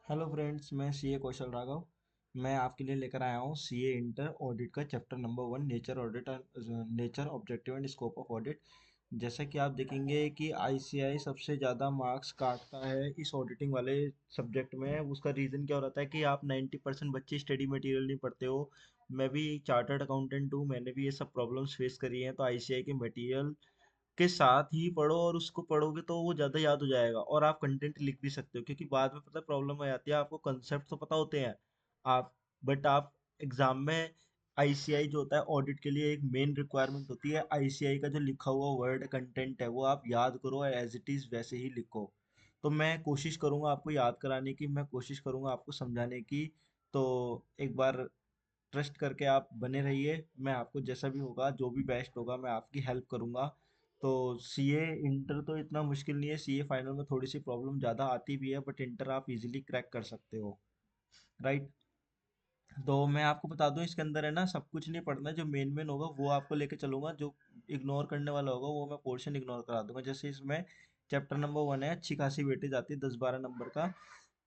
Hello friends, मैं CA कौशल राघव। मैं आपके लिए लेकर आया हूँ सीए इंटर ऑडिट का chapter number 1, nature audit, nature objective and scope of audit. जैसा कि आप देखेंगे कि आईसीआई सबसे ज़्यादा मार्क्स काटता है इस ऑडिटिंग वाले सब्जेक्ट में। उसका रीज़न क्या हो रहता है कि आप 90% बच्चे स्टडी मटेरियल नहीं पढ़ते हो। मैं भी चार्टर्ड अकाउंटेंट हूँ, मैंने भी ये सब प्रॉब्लम्स फेस करी हैं। तो आईसीआई के मटेरियल के साथ ही पढ़ो, और उसको पढ़ोगे तो वो ज़्यादा याद हो जाएगा और आप कंटेंट लिख भी सकते हो, क्योंकि बाद में पता प्रॉब्लम आ जाती है। आपको कंसेप्ट तो पता होते हैं आप, बट आप एग्जाम में आईसीआई जो होता है ऑडिट के लिए एक मेन रिक्वायरमेंट होती है, आईसीआई का जो लिखा हुआ वर्ड कंटेंट है वो आप याद करो और एज इट इज़ वैसे ही लिखो। तो मैं कोशिश करूंगा आपको याद कराने की, मैं कोशिश करूंगा आपको समझाने की। तो एक बार ट्रस्ट करके आप बने रहिए। मैं आपको जैसा भी होगा, जो भी बेस्ट होगा, मैं आपकी हेल्प करूंगा। तो सीए इंटर तो इतना मुश्किल नहीं है, सीए फाइनल में थोड़ी सी प्रॉब्लम ज़्यादा आती भी है, बट इंटर आप इजीली क्रैक कर सकते हो। राइट। तो मैं आपको बता दूं, इसके अंदर है ना, सब कुछ नहीं पढ़ना, जो मेन मेन होगा वो आपको लेके चलूंगा, जो इग्नोर करने वाला होगा वो मैं पोर्शन इग्नोर करा दूंगा। जैसे इसमें चैप्टर नंबर 1 है, अच्छी खासी वेटेज आती है 10-12 नंबर का।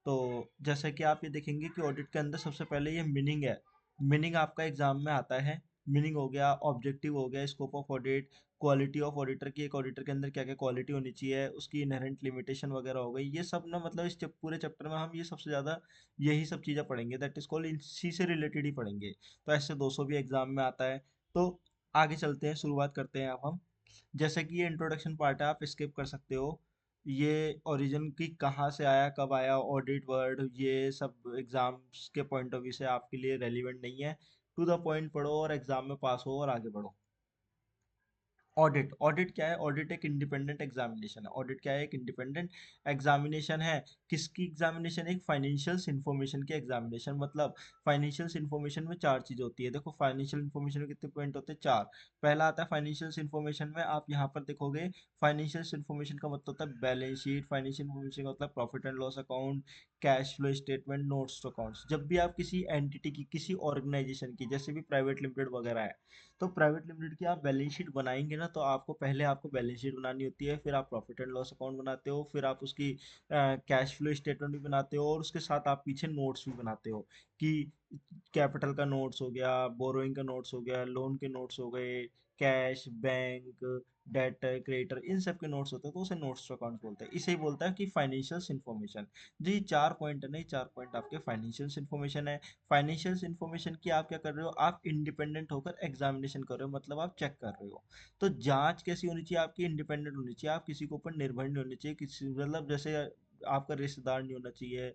तो जैसा कि आप ये देखेंगे कि ऑडिट के अंदर सबसे पहले ये मीनिंग है। मीनिंग आपका एग्जाम में आता है। मीनिंग हो गया, ऑब्जेक्टिव हो गया, scope of audit, quality of auditor की, एक ऑडिटर के अंदर क्या क्या क्वालिटी होनी चाहिए, उसकी इनहेरेंट लिमिटेशन वगैरह हो गई। ये सब ना, मतलब इस पूरे चैप्टर में हम ये सबसे ज़्यादा यही सब चीज़ें पढ़ेंगे, दैट इज कॉल्ड, इसी से रिलेटेड ही पढ़ेंगे। तो ऐसे 200 भी एग्जाम में आता है। तो आगे चलते हैं, शुरुआत करते हैं अब हम। जैसे कि ये इंट्रोडक्शन पार्ट है, आप स्किप कर सकते हो। ये ओरिजिन की कहाँ से आया, कब आया ऑडिट वर्ड, ये सब एग्जाम्स के पॉइंट ऑफ व्यू से आपके लिए रेलिवेंट नहीं है। टू द पॉइंट पढ़ो और एग्जाम में पास हो और आगे बढ़ो। ऑडिट, ऑडिट क्या है? ऑडिट एक इंडिपेंडेंट एग्जामिनेशन है। ऑडिट क्या है? एक इंडिपेंडेंट एग्जामिनेशन है। किसकी एग्जामिनेशन? एक फाइनेंशियल्स इंफॉर्मेशन की एग्जामिनेशन। मतलब फाइनेंशियल्स इंफॉर्मेशन में चार चीज होती है। देखो, फाइनेंशियल इंफॉर्मेशन में कितने पॉइंट होते हैं? चार। पहला आता है फाइनेंशियल्स इंफॉर्मेशन में, आप यहाँ पर देखोगे, फाइनेंशियल्स इंफॉर्मेशन का मतलब होता है बैलेंस शीट। फाइनेंशियल इंफॉर्मेशन का मतलब profit and loss account, cash flow statement, notes to accounts. जब भी आप किसी एंटिटी की, किसी ऑर्गेनाइजेशन की, जैसे भी प्राइवेट लिमिटेड वगैरह है, तो प्राइवेट लिमिटेड की आप बैलेंस शीट बनाएंगे ना, तो आपको पहले आपको बैलेंस शीट बनानी होती है, फिर आप प्रॉफिट एंड लॉस अकाउंट बनाते हो, फिर आप उसकी कैश फ्लो स्टेटमेंट भी बनाते हो, और उसके साथ आप पीछे नोट्स भी बनाते हो कि कैपिटल का नोट्स हो गया, बोरोइंग का नोट्स हो गया, लोन के नोट्स हो गए, कैश, बैंक, डेटर, क्रेडिटर, इन सब के नोट्स होते हैं, तो उसे नोट्स टू अकाउंट बोलते हैं। इसे ही बोलता है कि फाइनेंशियल इन्फॉर्मेशन। जो ये चार पॉइंट है ना, ये चार पॉइंट आपके फाइनेंशियल इन्फॉर्मेशन है। फाइनेंशियल इन्फॉर्मेशन की आप क्या कर रहे हो? आप इंडिपेंडेंट होकर एग्जामिनेशन कर रहे हो, मतलब आप चेक कर रहे हो। तो जांच कैसी होनी चाहिए आपकी? इंडिपेंडेंट होनी चाहिए। आप किसी के ऊपर निर्भर नहीं होनी चाहिए, किसी, मतलब जैसे आपका रिश्तेदार नहीं होना चाहिए,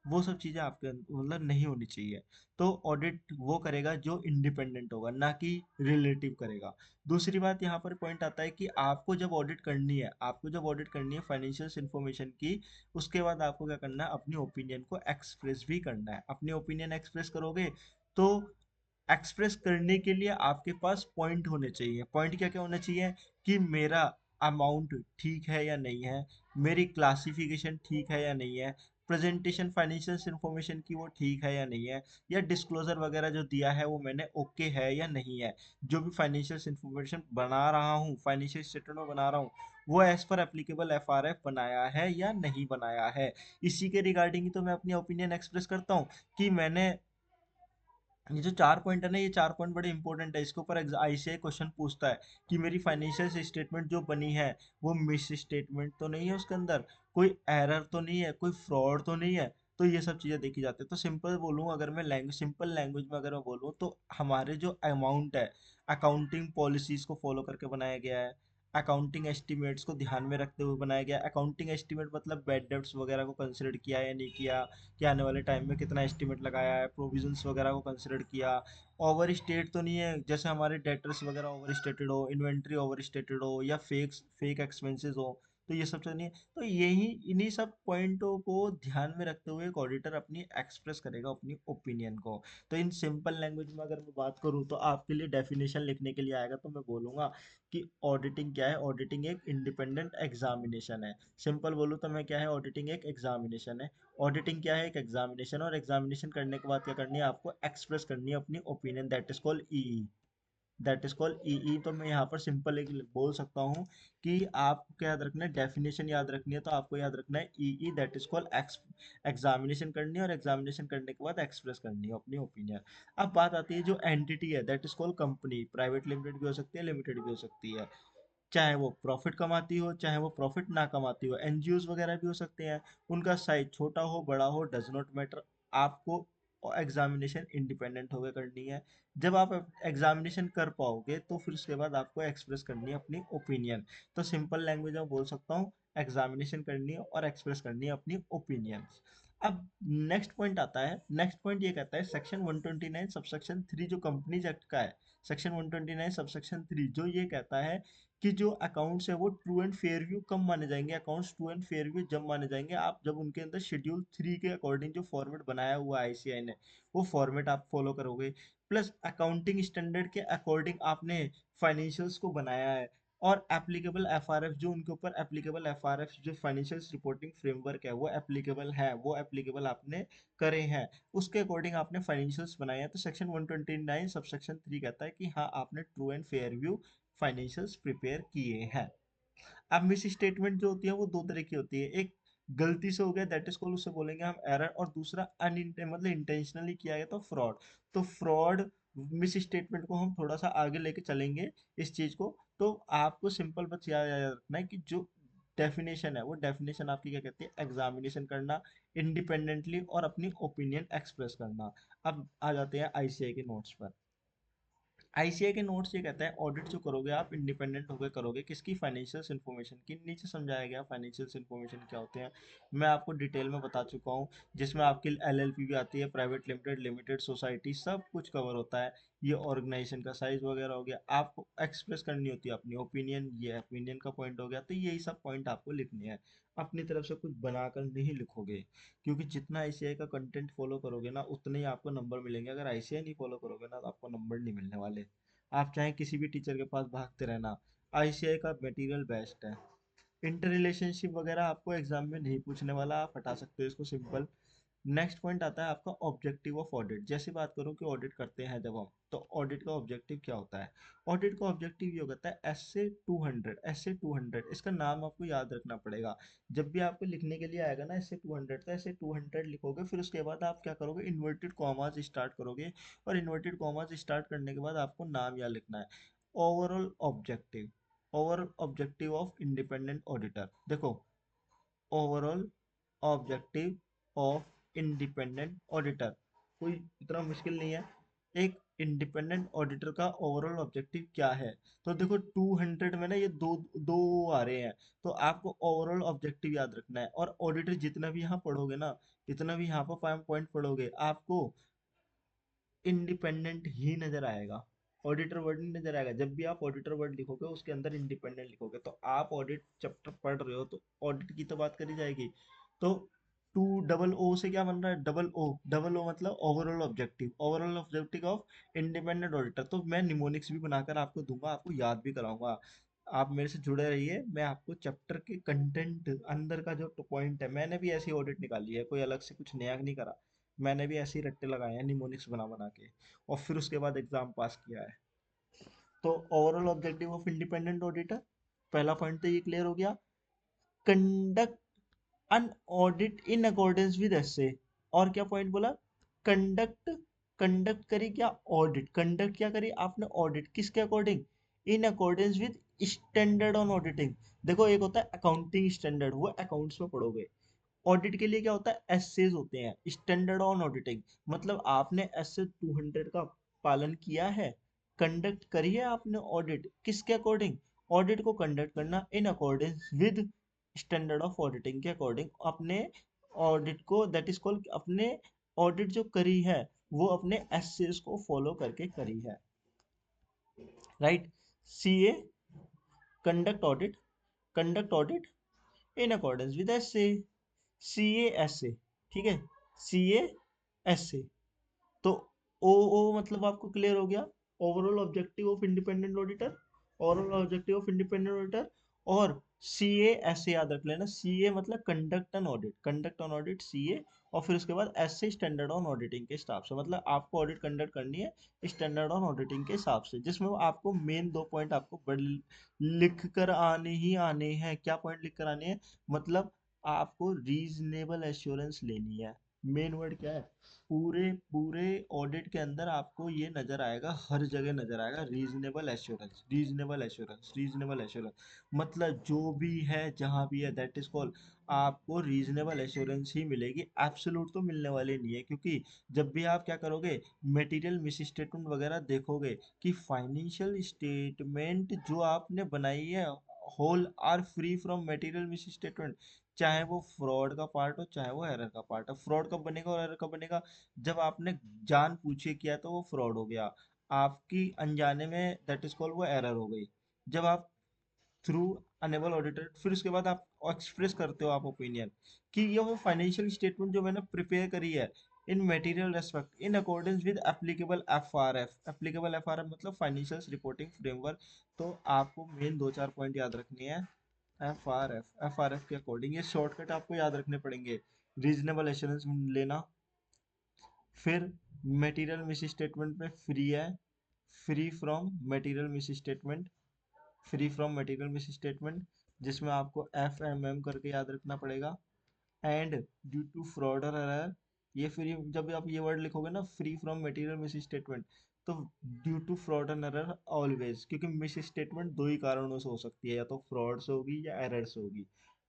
वो सब चीजें आपके मतलब नहीं होनी चाहिए। तो ऑडिट वो करेगा जो इंडिपेंडेंट होगा, ना कि रिलेटिव करेगा। दूसरी बात यहाँ पर पॉइंट आता है कि आपको जब ऑडिट करनी है, आपको जब ऑडिट करनी है फाइनेंशियल इंफॉर्मेशन की, उसके बाद आपको क्या करना है? अपनी ओपिनियन को एक्सप्रेस भी करना है। अपनी ओपिनियन एक्सप्रेस करोगे तो एक्सप्रेस करने के लिए आपके पास पॉइंट होने चाहिए। पॉइंट क्या क्या होना चाहिए? कि मेरा अमाउंट ठीक है या नहीं है, मेरी क्लासिफिकेशन ठीक है या नहीं है, प्रेजेंटेशन फाइनेंशियल इंफॉर्मेशन की वो ठीक है या नहीं है, या डिस्क्लोजर वगैरह जो दिया है वो मैंने ओके है या नहीं है। जो भी फाइनेंशियल इंफॉर्मेशन बना रहा हूँ, फाइनेंशियल स्टेटमेंट बना रहा हूँ, वो एज पर एप्लीकेबल एफआरएफ बनाया है या नहीं बनाया है। इसी के रिगार्डिंग ही तो मैं अपनी ओपिनियन एक्सप्रेस करता हूँ कि मैंने, ये जो चार पॉइंट है ना, ये चार पॉइंट बड़े इंपॉर्टेंट है। इसके ऊपर आईसीआई क्वेश्चन पूछता है कि मेरी फाइनेंशियल स्टेटमेंट जो बनी है वो मिस स्टेटमेंट तो नहीं है, उसके अंदर कोई एरर तो नहीं है, कोई फ्रॉड तो नहीं है। तो ये सब चीजें देखी जाती है। तो सिंपल बोलूँ, अगर मैं लैंग्वेज, सिंपल लैंग्वेज में अगर मैं बोलूँ, तो हमारे जो अमाउंट है, अकाउंटिंग पॉलिसीज को फॉलो करके बनाया गया है। अकाउंटिंग एस्टिमेट्स को ध्यान में रखते हुए बनाया गया। अकाउंटिंग एस्टिमेट मतलब बैड डेब्ट्स वगैरह को कंसिडर किया या नहीं किया, कि आने वाले टाइम में कितना एस्टिमेट लगाया है, प्रोविजंस वगैरह को कंसिडर किया। ओवर स्टेट तो नहीं है, जैसे हमारे डेटर्स वगैरह ओवर स्टेटेड हो, इन्वेंट्री ओवर स्टेटेड हो, या फेक फेक एक्सपेंसेस हो। तो ये सब तो नहीं है। तो यही, इन्हीं सब पॉइंटों को ध्यान में रखते हुए एक ऑडिटर अपनी एक्सप्रेस करेगा अपनी ओपिनियन को। तो इन सिंपल लैंग्वेज में अगर मैं बात करूँ, तो आपके लिए डेफिनेशन लिखने के लिए आएगा, तो मैं बोलूंगा कि ऑडिटिंग क्या है? ऑडिटिंग एक इंडिपेंडेंट एग्जामिनेशन है। सिंपल बोलूँ तो मैं, क्या है? ऑडिटिंग एक एग्जामिनेशन है। ऑडिटिंग क्या है? एक एग्जामिनेशन। और एग्जामिनेशन करने के बाद क्या करनी है? आपको एक्सप्रेस करनी है अपनी opinion, that is called EE. That is called EE. तो मैं यहाँ पर सिंपल एक बोल सकता हूँ कि आपको क्या याद रखना है, डेफिनेशन याद रखनी है, तो आपको याद रखना है EE that is called examination करनी है, और एग्जामिनेशन करने के बाद एक्सप्रेस करनी है अपनी ओपिनियन। अब बात आती है जो एंटिटी है that is called company, private limited भी हो सकती है, लिमिटेड भी हो सकती है, चाहे वो प्रॉफिट कमाती हो चाहे वो प्रॉफिट ना कमाती हो, एनजीओज वगैरह भी हो सकते हैं। उनका साइज छोटा हो बड़ा हो डज नॉट मैटर, आपको एग्जामिनेशन इंडिपेंडेंट होकर करनी है। जब आप एग्जामिनेशन कर पाओगे तो फिर उसके बाद आपको एक्सप्रेस करनी है अपनी ओपिनियन। तो सिंपल लैंग्वेज में बोल सकता हूँ, एग्जामिनेशन करनी है और एक्सप्रेस करनी है अपनी ओपिनियंस। अब नेक्स्ट पॉइंट आता है, नेक्स्ट पॉइंट ये कहता है सेक्शन 129 सबसेक्शन 3 जो कंपनीज एक्ट का है, सेक्शन 129 सबसेक्शन 3 जो ये कहता है कि जो अकाउंट्स है वो ट्रू एंड फेयर व्यू कब माने जाएंगे, accounts true and fair view जब माने जाएंगे आप जब उनके अंदर शेड्यूल 3 के अकॉर्डिंग जो फॉर्मेट बनाया हुआ है आईसीआई ने वो फॉर्मेट आप फॉलो करोगे, प्लस अकाउंटिंग स्टैंडर्ड के अकॉर्डिंग आपने फाइनेंशियल्स को बनाया है, और एप्लीकेबल एफआरएफ जो उनके ऊपर एप्लीकेबल एफआरएफ जो फाइनेंशियल रिपोर्टिंग फ्रेमवर्क है वो एप्लीकेबल है, वो एप्लीकेबल आपने करे हैं, उसके अकॉर्डिंग आपने फाइनेंशियल्स बनाए हैं। तो सेक्शन 129 सबसेक्शन 3 कहता है कि हाँ आपने true and fair view financials prepare किए हैं। अब मिस स्टेटमेंट जो होती है वो दो तरह की होती है, एक गलती से हो गया दैट इज कॉल्ड उसे बोलेंगे हम एरर, और दूसरा मतलब इंटेंशनली किया गया तो फ्रॉड। तो फ्रॉड मिस स्टेटमेंट को हम थोड़ा सा आगे लेके चलेंगे इस चीज को। तो आपको सिंपल बस याद रखना है कि जो डेफिनेशन है वो डेफिनेशन आपकी क्या कहती है, एग्जामिनेशन करना इंडिपेंडेंटली और अपनी ओपिनियन एक्सप्रेस करना। अब आ जाते हैं आईसीआई के नोट्स पर। आईसीआई के नोट्स ये कहता है ऑडिट जो करोगे आप इंडिपेंडेंट होकर करोगे, किसकी, फाइनेंशियल इन्फॉर्मेशन की। नीचे समझाया गया फाइनेंशियल इन्फॉर्मेशन क्या होते हैं, मैं आपको डिटेल में बता चुका हूँ, जिसमें आपकी एलएलपी भी आती है, प्राइवेट लिमिटेड, लिमिटेड सोसाइटी, सब कुछ कवर होता है। ये ऑर्गेनाइजेशन का साइज वगैरह हो गया, आपको एक्सप्रेस करनी होती है अपनी ओपिनियन, ये ओपिनियन का पॉइंट हो गया। तो यही सब पॉइंट आपको लिखने हैं, अपनी तरफ से कुछ बनाकर नहीं लिखोगे, क्योंकि जितना आईसीआई का कंटेंट फॉलो करोगे ना उतने ही आपको नंबर मिलेंगे, अगर आईसीआई नहीं फॉलो करोगे ना तो आपको नंबर नहीं मिलने वाले। आप चाहे किसी भी टीचर के पास भागते रहना, आईसीआई का मटेरियल बेस्ट है। इंटर रिलेशनशिप वगैरह आपको एग्जाम में नहीं पूछने वाला, आप हटा सकते हो इसको सिंपल। नेक्स्ट पॉइंट आता है आपका ऑब्जेक्टिव ऑफ ऑडिट। जैसे बात करूं कि ऑडिट करते हैं जब हम, तो ऑडिट का ऑब्जेक्टिव क्या होता है। ऑडिट का ऑब्जेक्टिव ये होता है SA 200, SA 200 इसका नाम आपको याद रखना पड़ेगा। जब भी आपको लिखने के लिए आएगा ना SA 200, तो SA 200 लिखोगे, फिर उसके बाद आप क्या करोगे, इन्वर्टेड कॉमास स्टार्ट करोगे, और इन्वर्टेड कॉमास स्टार्ट करने के बाद आपको नाम याद लिखना है, overall objective, overall objective of independent auditor. देखो, overall objective of independent auditor, कोई इतना मुश्किल नहीं है। एक इंडिपेंडेंट ऑडिटर का ओवरऑल ऑब्जेक्टिव क्या है, तो देखो 200 में ना ये दो दो आ रहे हैं, तो आपको ओवरऑल ऑब्जेक्टिव याद रखना है। और ऑडिटर जितना भी यहाँ पढ़ोगे ना, जितना भी यहाँ पर 5 पॉइंट पढ़ोगे, आपको इंडिपेंडेंट ही नजर आएगा, ऑडिटर वर्ड नहीं नजर आएगा। जब भी आप ऑडिटर वर्ड लिखोगे उसके अंदर इंडिपेंडेंट लिखोगे, तो आप ऑडिट चैप्टर पढ़ रहे हो तो ऑडिट की तो बात करी जाएगी। तो 2 डबल ओ से क्या बन रहा है, डबल ओ, डबल ओ मतलब overall objective, overall objective of independent auditor. तो मैं निमोनिक्स भी बनाकर आपको दूंगा, आपको याद भी कराऊंगा। आप मेरे से जुड़े रहिए, मैं आपको चैप्टर के कंटेंट अंदर का जो पॉइंट है, मैंने भी ऐसी ऑडिट निकाली है, कोई अलग से कुछ नया नहीं करा, मैंने भी ऐसे ही रट्टे लगाए हैं निमोनिक्स बना बना के, और फिर उसके बाद एग्जाम पास किया है। तो overall objective of independent auditor, पहला पॉइंट तो ये क्लियर हो गया। Conduct an audit in accordance with SA, और क्या पॉइंट बोला, कंडक्ट, कंडक्ट करी क्या, ऑडिट, कंडक्ट क्या करी आपने, ऑडिट, किसके according, in accordance with standard on auditing. देखो एक होता है अकाउंटिंग स्टैंडर्ड, वो अकाउंट्स में पढ़ोगे। ऑडिट के लिए क्या होता है, एसएज होते हैं, स्टैंडर्ड ऑन ऑडिटिंग, मतलब आपने SA 200 का पालन किया है, कंडक्ट करी है आपने ऑडिट, किसके अकॉर्डिंग, ऑडिट को कंडक्ट करना इन accordance with standard of auditing के अकॉर्डिंग, अपने ऑडिट को दैट इज कॉल्ड, अपने ऑडिट जो करी है वो अपने एसएज को फॉलो करके करी है, right. CA, conduct audit, conduct audit in accordance with SA, CASA, ठीक है, CASA। तो ओ मतलब आपको क्लियर हो गया, overall objective of independent auditor, overall objective of independent auditor, और सीए ऐसे याद रख लेना, सीए मतलब conduct an audit, conduct on audit CA. और फिर उसके बाद ऐसे स्टैंडर्ड ऑन ऑडिटिंग के हिसाब से, मतलब आपको ऑडिट कंडक्ट करनी है स्टैंडर्ड ऑन ऑडिटिंग के हिसाब से, जिसमें वो आपको मेन दो पॉइंट आपको बड़े लिख कर आने ही आने हैं। क्या पॉइंट लिख कर आने हैं? मतलब आपको रीजनेबल एश्योरेंस लेनी है। मेन वर्ड क्या है? पूरे पूरे ऑडिट के अंदर आपको ये नजर आएगा, हर जगह नजर आएगा, reasonable assurance, reasonable assurance, reasonable assurance. मतलब जो भी है जहां भी है, दैट इज कॉल्ड, आपको रीजनेबल एश्योरेंस ही मिलेगी। एब्सोल्यूट तो मिलने वाली नहीं है, क्योंकि जब भी आप क्या करोगे, मटेरियल मिस स्टेटमेंट वगैरह देखोगे कि फाइनेंशियल स्टेटमेंट जो आपने बनाई है whole are free from material misstatement. चाहे वो फ्रॉड का पार्ट हो, चाहे वो एरर का पार्ट हो। फ्रॉड कब बनेगा और एरर कब बनेगा? जब आपने जान पूछे किया तो वो फ्रॉड हो गया, आपकी अनजाने में दैट इज कॉल्ड वो एरर हो गई। जब आप थ्रू अनेबल ऑडिटर, फिर उसके बाद आप एक्सप्रेस करते हो आप ओपिनियन कि ये वो फाइनेंशियल स्टेटमेंट जो मैंने प्रिपेयर करी है in material respect in accordance with applicable FRF, applicable FRF मतलब फाइनेंशियल रिपोर्टिंग फ्रेमवर्क। तो आपको मेन दो चार पॉइंट याद रखनी है। एफआरएफ, एफआरएफ के अकॉर्डिंग ये शॉर्टकट आपको याद रखने पड़ेंगे। रीजनेबल एश्योरेंस लेना, फिर मटेरियल मिस स्टेटमेंट में फ्री है, free from material misstatement, free from material misstatement, जिसमें आपको एफ एम एम करके याद रखना पड़ेगा। एंड ड्यू टू फ्रॉड और एरर, ये फ्री, जब आप ये वर्ड लिखोगे ना free from material misstatement, तो due to fraud and error always, क्योंकि मिस स्टेटमेंट दो ही कारणों से हो सकती है, या तो फ्रॉड से होगी या एरर से होगी।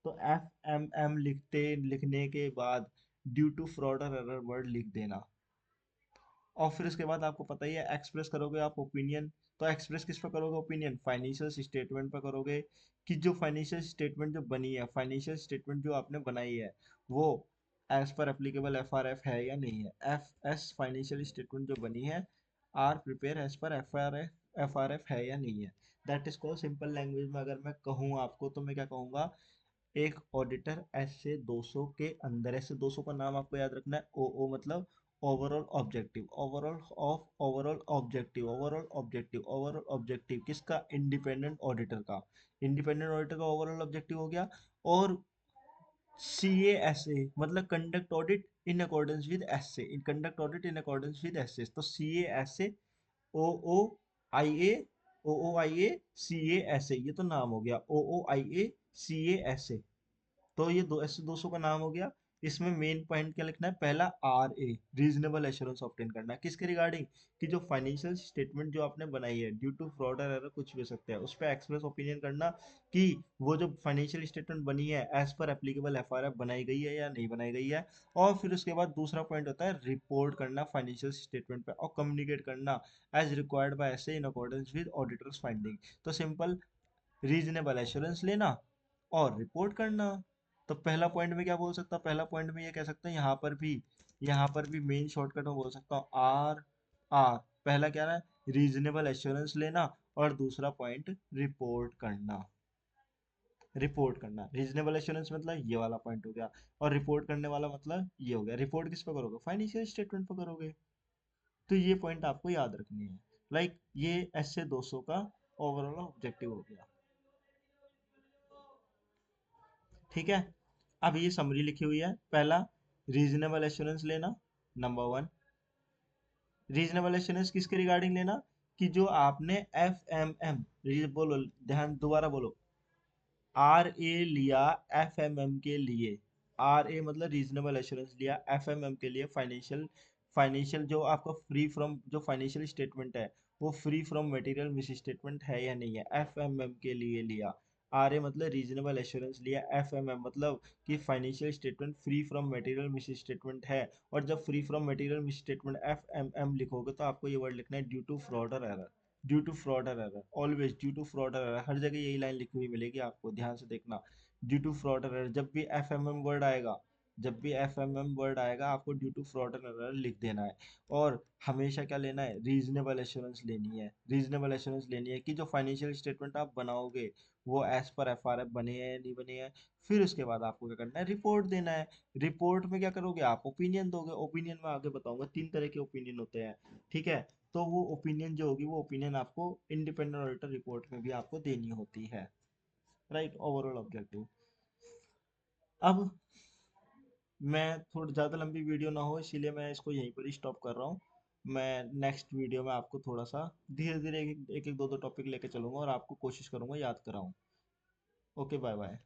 तो एफ एम एम लिखने के बाद ड्यू टू फ्रॉड और एरर वर्ड लिख देना। और फिर उसके बाद आपको पता ही है, एक्सप्रेस करोगे आप ओपिनियन। तो एक्सप्रेस किस पे करोगे ओपिनियन? फाइनेंशियल स्टेटमेंट पे करोगे, कि जो फाइनेंशियल स्टेटमेंट जो बनी है, फाइनेंशियल स्टेटमेंट जो आपने बनाई है, वो एज पर एप्लीकेबल एफआरएफ है या नहीं है। एफ एस फाइनेंशियल स्टेटमेंट जो बनी है are prepare as per FRF, FRF है या नहीं है। That is called, simple language में अगर मैं कहूँ आपको तो मैं क्या कहूँगा, एक ऑडिटर ऐसे 200 के अंदर, ऐसे 200 का नाम आपको याद रखना है। ओ ओ मतलब overall objective, overall objective, overall objective, overall objective किसका? इंडिपेंडेंट ऑडिटर का। इंडिपेंडेंट ऑडिटर का ओवरऑल ऑब्जेक्टिव हो गया। और सी ए एस ए मतलब conduct audit in accordance with S A, in conduct audit in accordance with S A. तो सी A S A, O O I A, O O I A, C A S A, ये तो नाम हो गया, ओ ओ आई ए, सी A S A. तो ये दो ऐसे 200 का नाम हो गया। इसमें मेन पॉइंट क्या लिखना है? पहला R A, reasonable assurance obtain करना है, किसके रिगार्डिंग? कि जो फाइनेंशियल स्टेटमेंट जो आपने बनाई है ड्यू टू फ्रॉड और एरर कुछ भी हो सकता है, उस पर एक्सप्रेस ओपिनियन करना कि वो जो फाइनेंशियल स्टेटमेंट बनी है एज पर एप्लीकेबल एफआरएफ बनाई गई है या नहीं बनाई गई है। और फिर उसके बाद दूसरा पॉइंट होता है रिपोर्ट करना फाइनेंशियल स्टेटमेंट पे, और कम्युनिकेट करना as required by S in accordance with auditors finding. तो सिंपल, रीजनेबल एश्योरेंस लेना और रिपोर्ट करना। तो पहला पॉइंट में क्या बोल सकता हूँ? पहला पॉइंट में ये कह सकते हैं, यहाँ पर भी मेन शॉर्टकट में बोल सकता हूँ आर आर। पहला क्या रहा है? रीजनेबल एश्योरेंस लेना, और दूसरा पॉइंट रिपोर्ट करना। रिपोर्ट करना, रीजनेबल एश्योरेंस मतलब ये वाला पॉइंट हो गया, और रिपोर्ट करने वाला मतलब ये हो गया। रिपोर्ट किस पे करोगे? फाइनेंशियल स्टेटमेंट पे करोगे। तो ये पॉइंट आपको याद रखनी है। लाइक ये ऐसे 200 का ओवरऑल ऑब्जेक्टिव हो गया। ठीक है। अब ये समरी लिखी हुई है। पहला, रीजनेबल एश्योरेंस लेना, नंबर वन। रीजनेबल एश्योरेंस किसके रिगार्डिंग लेना? कि जो आपने एफ एम एम, बोलो ध्यान, दोबारा बोलो, आर ए लिया एफ एम एम के लिए। आर ए मतलब रीजनेबल एश्योरेंस लिया एफ एम एम के लिए, फाइनेंशियल, फाइनेंशियल जो आपका फ्री फ्रॉम जो फाइनेंशियल स्टेटमेंट है वो free from material misstatement है या नहीं है, एफ एम एम के लिए लिया। आर ए मतलब रीजनेबल एश्योरेंस लिया, एफ एम एम मतलब कि financial statement free from material misstatement है। और जब free from material misstatement F M M लिखोगे तो आपको ये वर्ड लिखना है ड्यू टू फ्रॉड और एरर। ड्यू टू फ्रॉड और error, always due to fraud और एरर, हर जगह यही लाइन लिखी हुई मिलेगी आपको, ध्यान से देखना। ड्यू टू फ्रॉड और एरर, जब भी एफ एम एम वर्ड आएगा, जब भी एफ एम एम वर्ड आएगा आपको ड्यू टू फ्रॉड और एरर लिख देना है। और हमेशा क्या लेना है? रीजनेबल एश्योरेंस लेनी है। रीजनेबल एश्योरेंस लेनी है कि जो फाइनेंशियल स्टेटमेंट आप बनाओगे वो as per F R F बने हैं या नहीं बने हैं। फिर उसके बाद आपको क्या करना है? रिपोर्ट देना है। रिपोर्ट में क्या करोगे? आप ओपिनियन दोगे। ओपिनियन में आगे बताऊंगा, तीन तरह के ओपिनियन होते हैं। ठीक है। तो वो ओपिनियन जो होगी वो ओपिनियन आपको इंडिपेंडेंट ऑडिटर रिपोर्ट में भी आपको देनी होती है। Right, overall objective. अब मैं थोड़ी ज़्यादा लंबी वीडियो ना हो इसीलिए मैं इसको यहीं पर ही स्टॉप कर रहा हूँ। मैं नेक्स्ट वीडियो में आपको थोड़ा सा धीरे धीरे एक एक दो दो टॉपिक लेके चलूंगा और आपको कोशिश करूंगा याद कराऊं। Okay, bye bye.